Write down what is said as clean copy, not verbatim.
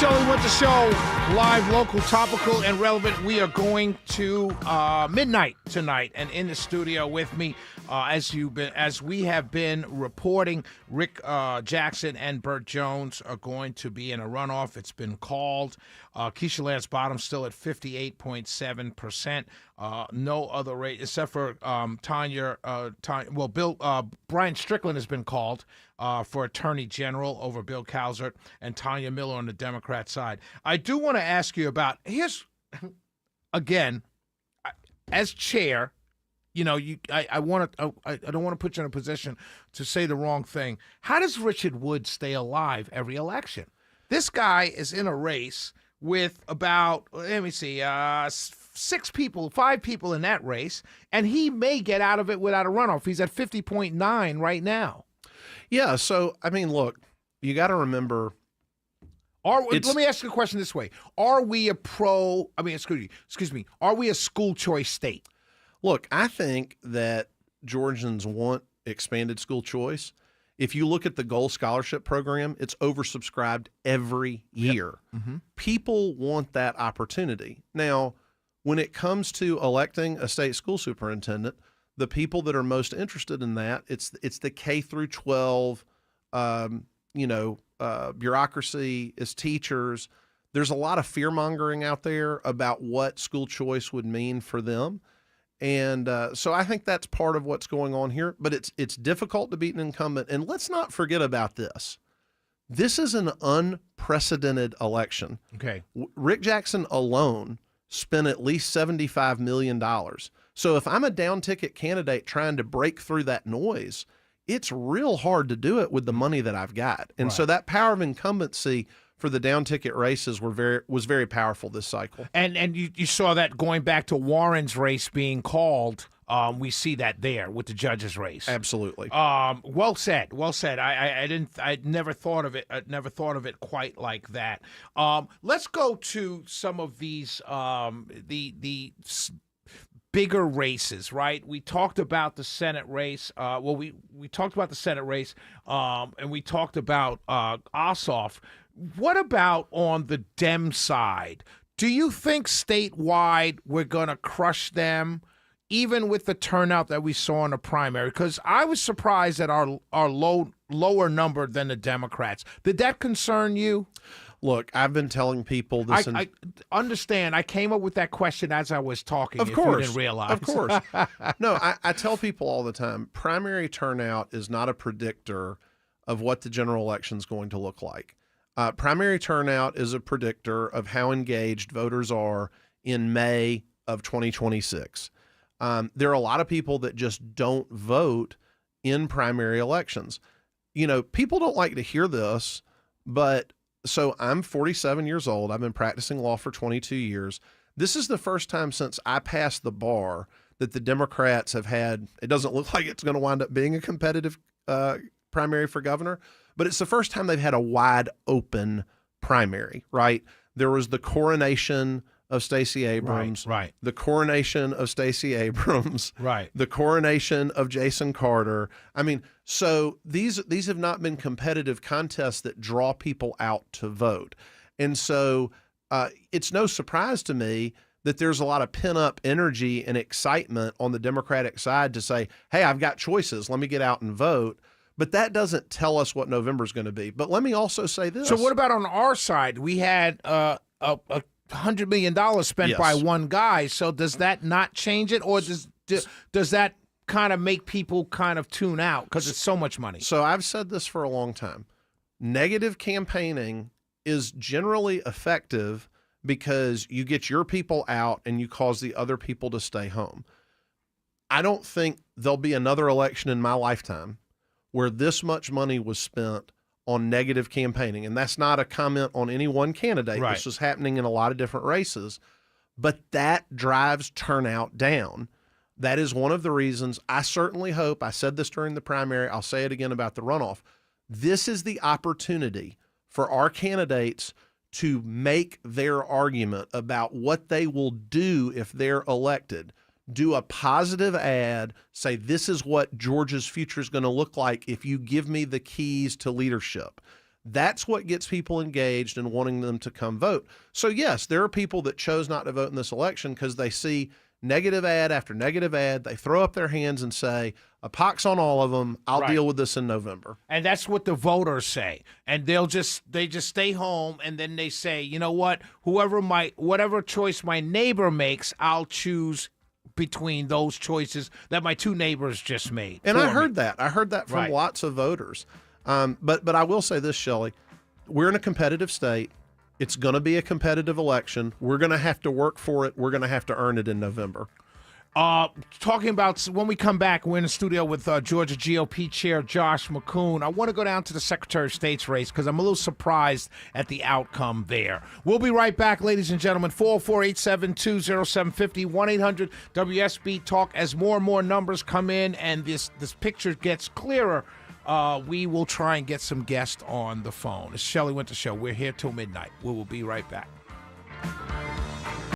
Shirley Winter Show, live, local, topical, and relevant. We are going to midnight tonight, and in the studio with me, as we have been reporting, Rick Jackson and Burt Jones are going to be in a runoff. It's been called. Keisha Lance Bottom still at 58.7%. No other rate except for Brian Strickland has been called for Attorney General over Bill Calzert, and Tanya Miller on the Democrat side. I do want to ask you about, again, as chair, I don't want to put you in a position to say the wrong thing. How does Richard Wood stay alive every election? This guy is in a race with about, let me see, 5 people in that race, and he may get out of it without a runoff. He's at 50.9 right now. Yeah, so, look, you got to remember. Let me ask you a question this way. Are we a are we a school choice state? Look, I think that Georgians want expanded school choice. If you look at the Gold Scholarship Program, it's oversubscribed every year. Yep. Mm-hmm. People want that opportunity. Now, when it comes to electing a state school superintendent, the people that are most interested in that, it's the K through 12, bureaucracy, it's teachers. There's a lot of fear-mongering out there about what school choice would mean for them. And so I think that's part of what's going on here. But it's difficult to beat an incumbent. And let's not forget about this. This is an unprecedented election. Okay. Rick Jackson alone spent at least $75 million. So if I'm a down-ticket candidate trying to break through that noise, it's real hard to do it with the money that I've got. And right. So that power of incumbency for the down-ticket races was very powerful this cycle. And you saw that going back to Warren's race being called. We see that there with the judges' race. Absolutely. Well said. Well said. I never thought of it. I never thought of it quite like that. Let's go to some of these the bigger races, right? We talked about the Senate race. We talked about the Senate race, and we talked about Ossoff. What about on the Dem side? Do you think statewide we're going to crush them, even with the turnout that we saw in the primary? Because I was surprised at our lower number than the Democrats. Did that concern you? Look, I've been telling people this. I understand. I came up with that question as I was talking. Of course. You didn't realize. Of course. No, I tell people all the time, primary turnout is not a predictor of what the general election is going to look like. Primary turnout is a predictor of how engaged voters are in May of 2026. There are a lot of people that just don't vote in primary elections. People don't like to hear this, but so I'm 47 years old. I've been practicing law for 22 years. This is the first time since I passed the bar that the Democrats have had, it doesn't look like it's going to wind up being a competitive primary for governor, but it's the first time they've had a wide open primary, right? There was the coronation of Stacey Abrams, right. The coronation of Stacey Abrams, right. The coronation of Jason Carter. So these have not been competitive contests that draw people out to vote. And so it's no surprise to me that there's a lot of pent-up energy and excitement on the Democratic side to say, hey, I've got choices. Let me get out and vote. But that doesn't tell us what November is going to be. But let me also say this. So what about on our side? We had a $100 million spent yes. by one guy. So does that not change it? Or does that kind of make people kind of tune out because it's so much money? So I've said this for a long time. Negative campaigning is generally effective because you get your people out and you cause the other people to stay home. I don't think there'll be another election in my lifetime where this much money was spent on negative campaigning. And that's not a comment on any one candidate. Right. This is happening in a lot of different races. But that drives turnout down. That is one of the reasons I certainly hope, I said this during the primary, I'll say it again about the runoff. This is the opportunity for our candidates to make their argument about what they will do if they're elected. Do a positive ad, say this is what Georgia's future is going to look like if you give me the keys to leadership. That's what gets people engaged and wanting them to come vote. So yes, there are people that chose not to vote in this election because they see negative ad after negative ad. They throw up their hands and say, a pox on all of them. I'll deal with this in November. And that's what the voters say. And they just stay home, and then they say, you know what, whatever choice my neighbor makes, I'll choose between those choices that my two neighbors just made. And I heard that from lots of voters. But I will say this, Shelley, we're in a competitive state. It's going to be a competitive election. We're going to have to work for it. We're going to have to earn it in November. Talking about when we come back, we're in the studio with Georgia GOP Chair Josh McKoon. I want to go down to the Secretary of State's race because I'm a little surprised at the outcome there. We'll be right back, ladies and gentlemen. 404-872-0750, 1-800-WSB Talk. As more and more numbers come in and this picture gets clearer, we will try and get some guests on the phone. It's Shelley Winter Show. We're here till midnight. We will be right back.